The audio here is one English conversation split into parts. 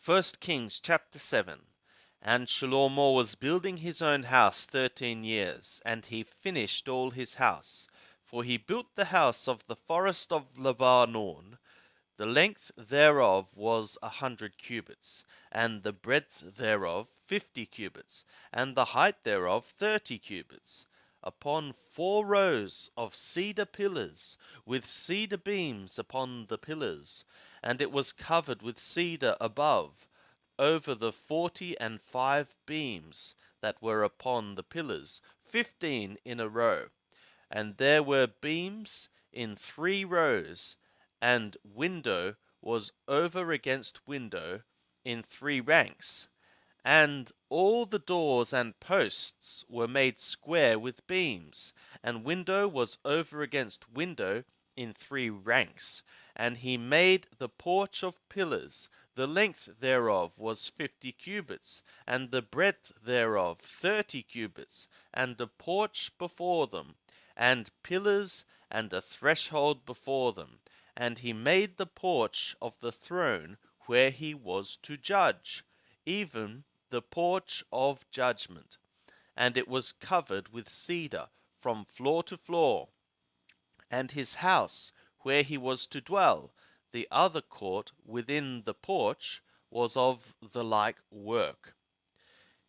1 Kings chapter 7. And Shlomo was building his own house 13 years, and he finished all his house. For he built the house of the forest of Lebanon. The length thereof was 100 cubits, and the breadth thereof 50 cubits, and the height thereof 30 cubits, upon 4 rows of cedar pillars, with cedar beams upon the pillars, and it was covered with cedar above, over the 45 beams that were upon the pillars, 15 in a row. And there were beams in 3 rows, and window was over against window in 3 ranks. And all the doors and posts were made square with beams, and window was over against window in 3 ranks. And he made the porch of pillars. The length thereof was 50 cubits, and the breadth thereof 30 cubits, and a porch before them, and pillars, and a threshold before them. And he made the porch of the throne where he was to judge, even the porch of judgment, and it was covered with cedar from floor to floor. And his house where he was to dwell, the other court within the porch, was of the like work.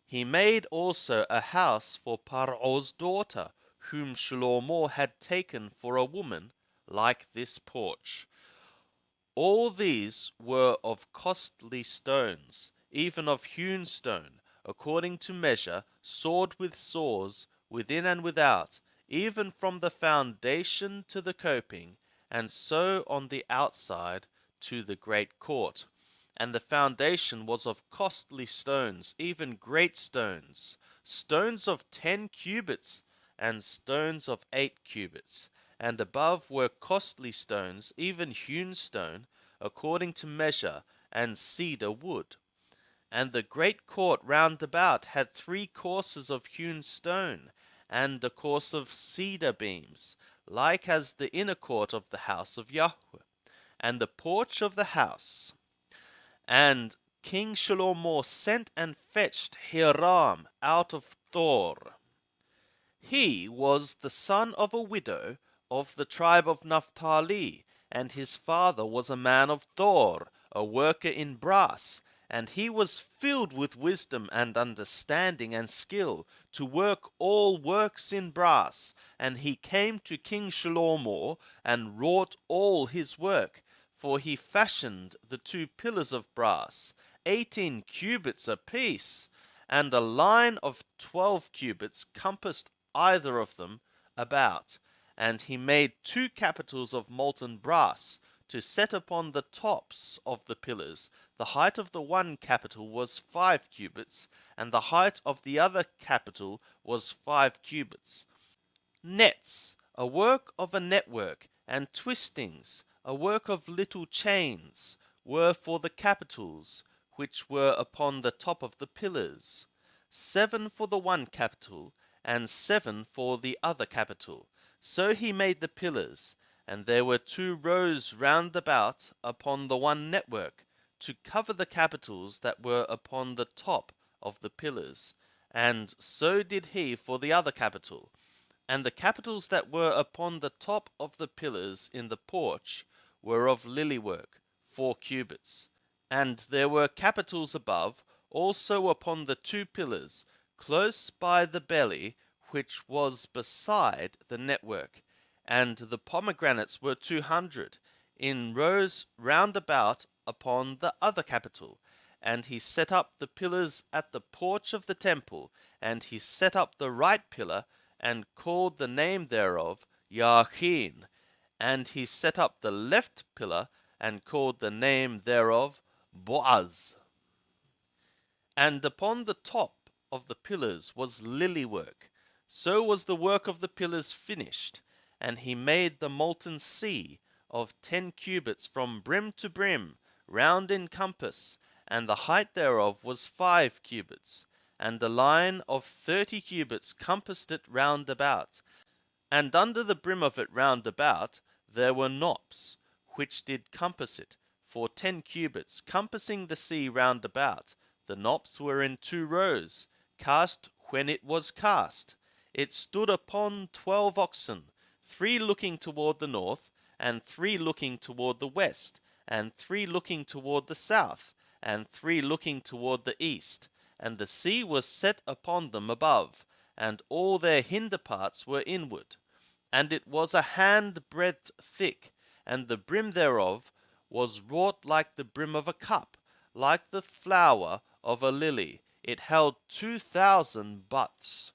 He made also a house for Paro's daughter, whom Shlomo had taken for a woman, like this porch. All these were of costly stones, even of hewn stone, according to measure, sawed with saws, within and without, even from the foundation to the coping, and so on the outside to the great court. And the foundation was of costly stones, even great stones, stones of 10 cubits, and stones of 8 cubits. And above were costly stones, even hewn stone, according to measure, and cedar wood. And the great court round about had 3 courses of hewn stone, and a course of cedar beams, like as the inner court of the house of Yahweh, and the porch of the house. And King Shlomo sent and fetched Hiram out of Thor. He was the son of a widow of the tribe of Naphtali, and his father was a man of Thor, a worker in brass, and he was filled with wisdom and understanding and skill to work all works in brass. And he came to King Shlomo and wrought all his work, for he fashioned the 2 pillars of brass, 18 cubits apiece, and a line of 12 cubits compassed either of them about. And he made 2 capitals of molten brass to set upon the tops of the pillars. The height of the one capital was 5 cubits, and the height of the other capital was 5 cubits. Nets, a work of a network, and twistings, a work of little chains, were for the capitals which were upon the top of the pillars, 7 for the one capital, and 7 for the other capital. So he made the pillars, and there were 2 rows round about upon the one network, to cover the capitals that were upon the top of the pillars, and so did he for the other capital. And the capitals that were upon the top of the pillars in the porch were of lily work, 4 cubits. And there were capitals above also upon the 2 pillars, close by the belly which was beside the network. And the pomegranates were 200, in rows round about upon the other capital. And he set up the pillars at the porch of the temple, and he set up the right pillar, and called the name thereof Yachin. And he set up the left pillar, and called the name thereof Boaz. And upon the top of the pillars was lily work. So was the work of the pillars finished. And he made the molten sea of 10 cubits from brim to brim, round in compass, and the height thereof was 5 cubits. And a line of 30 cubits compassed it round about. And under the brim of it round about there were knops, which did compass it, for 10 cubits, compassing the sea round about. The knops were in 2 rows, cast when it was cast. It stood upon 12 oxen, 3 looking toward the north, and 3 looking toward the west, and 3 looking toward the south, and 3 looking toward the east. And the sea was set upon them above, and all their hinder parts were inward. And it was a handbreadth thick, and the brim thereof was wrought like the brim of a cup, like the flower of a lily. It held 2,000 butts.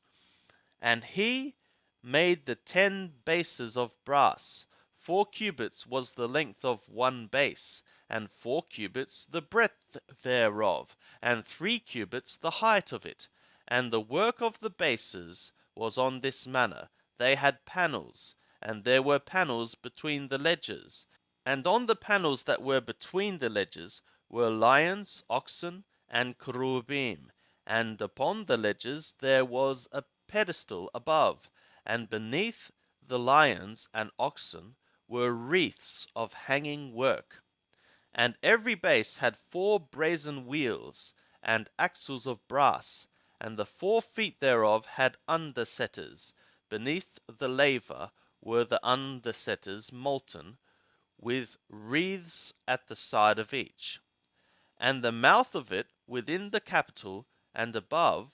And he made the 10 bases of brass. 4 cubits was the length of one base, and 4 cubits the breadth thereof, and 3 cubits the height of it. And the work of the bases was on this manner: they had panels, and there were panels between the ledges. And on the panels that were between the ledges were lions, oxen, and cherubim. And upon the ledges there was a pedestal above, and beneath the lions and oxen were wreaths of hanging work. And every base had 4 brazen wheels, and axles of brass, and the 4 feet thereof had undersetters. Beneath the laver were the undersetters molten, with wreaths at the side of each. And the mouth of it within the capital and above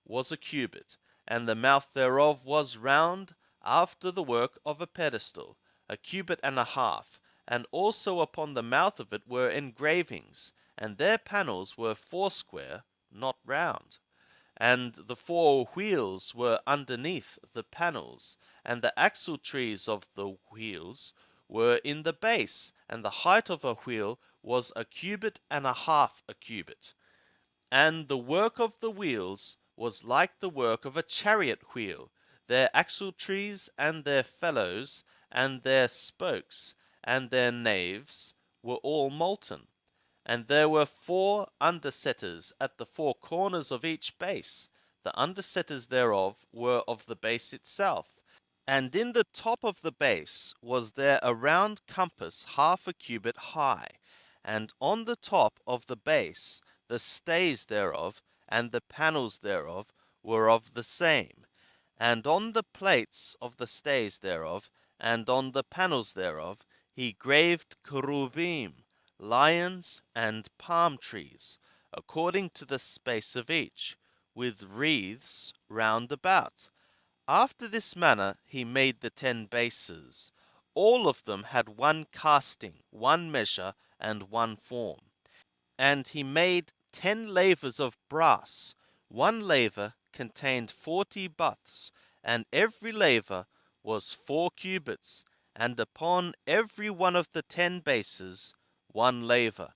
was a cubit, and the mouth thereof was round after the work of a pedestal, a cubit and a half. And also upon the mouth of it were engravings, and their panels were foursquare, not round. And the 4 wheels were underneath the panels, and the axle trees of the wheels were in the base, and the height of a wheel was a cubit and a half a cubit. And the work of the wheels was like the work of a chariot wheel, their axle trees and their felloes, and their spokes, and their naves were all molten. And there were 4 undersetters at the 4 corners of each base. The undersetters thereof were of the base itself. And in the top of the base was there a round compass half a cubit high, and on the top of the base the stays thereof and the panels thereof were of the same. And on the plates of the stays thereof, and on the panels thereof, he graved cherubim, lions, and palm trees, according to the space of each, with wreaths round about. After this manner he made the 10 bases. All of them had one casting, one measure, and one form. And he made 10 lavers of brass. One laver contained 40 butts, and every laver was 4 cubits, and upon every one of the 10 bases one laver.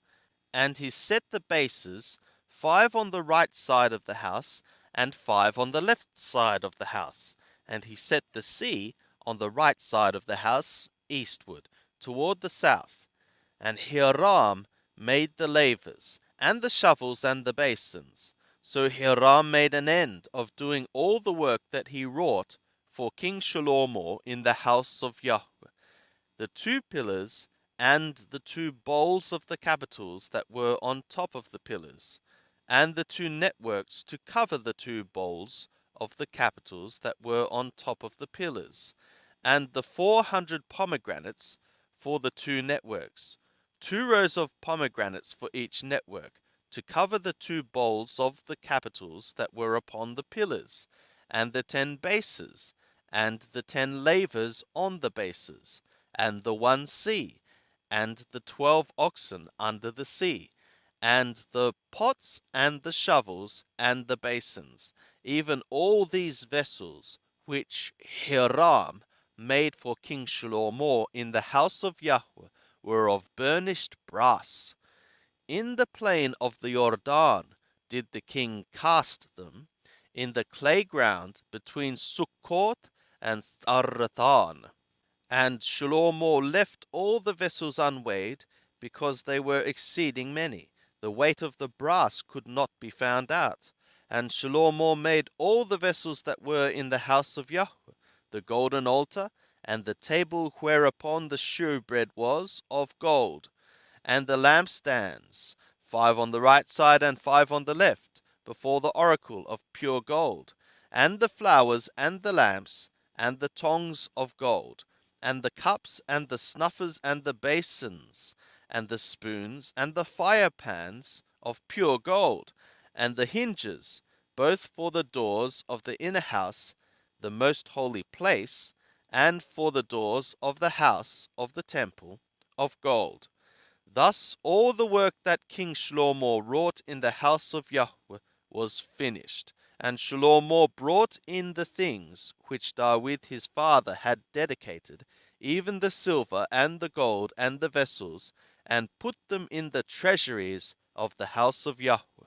And he set the bases, 5 on the right side of the house, and 5 on the left side of the house. And he set the sea on the right side of the house, eastward, toward the south. And Hiram made the lavers, and the shovels, and the basins. So Hiram made an end of doing all the work that he wrought for King Shlomo in the house of Yahweh. The 2 pillars and the 2 bowls of the capitals that were on top of the pillars, and the 2 networks to cover the 2 bowls of the capitals that were on top of the pillars, and the 400 pomegranates for the 2 networks, 2 rows of pomegranates for each network, to cover the 2 bowls of the capitals that were upon the pillars, and the 10 bases, and the 10 lavers on the bases, and the 1 sea, and the 12 oxen under the sea, and the pots and the shovels and the basins, even all these vessels which Hiram made for King Shlomo in the house of Yahweh were of burnished brass. In the plain of the Jordan did the king cast them, in the clay ground between Sukkot and Zarethan. And Shlomo left all the vessels unweighed, because they were exceeding many. The weight of the brass could not be found out. And Shlomo made all the vessels that were in the house of Yahweh, the golden altar, and the table whereupon the shewbread was, of gold. and the lampstands, 5 on the right side and 5 on the left, before the oracle of pure gold, and the flowers and the lamps, and the tongs of gold, and the cups and the snuffers and the basins, and the spoons and the fire pans of pure gold, and the hinges, both for the doors of the inner house, the most holy place, and for the doors of the house of the temple, of gold. Thus all the work that King Shlomo wrought in the house of Yahweh was finished. And Shlomo brought in the things which David his father had dedicated, even the silver and the gold and the vessels, and put them in the treasuries of the house of Yahweh.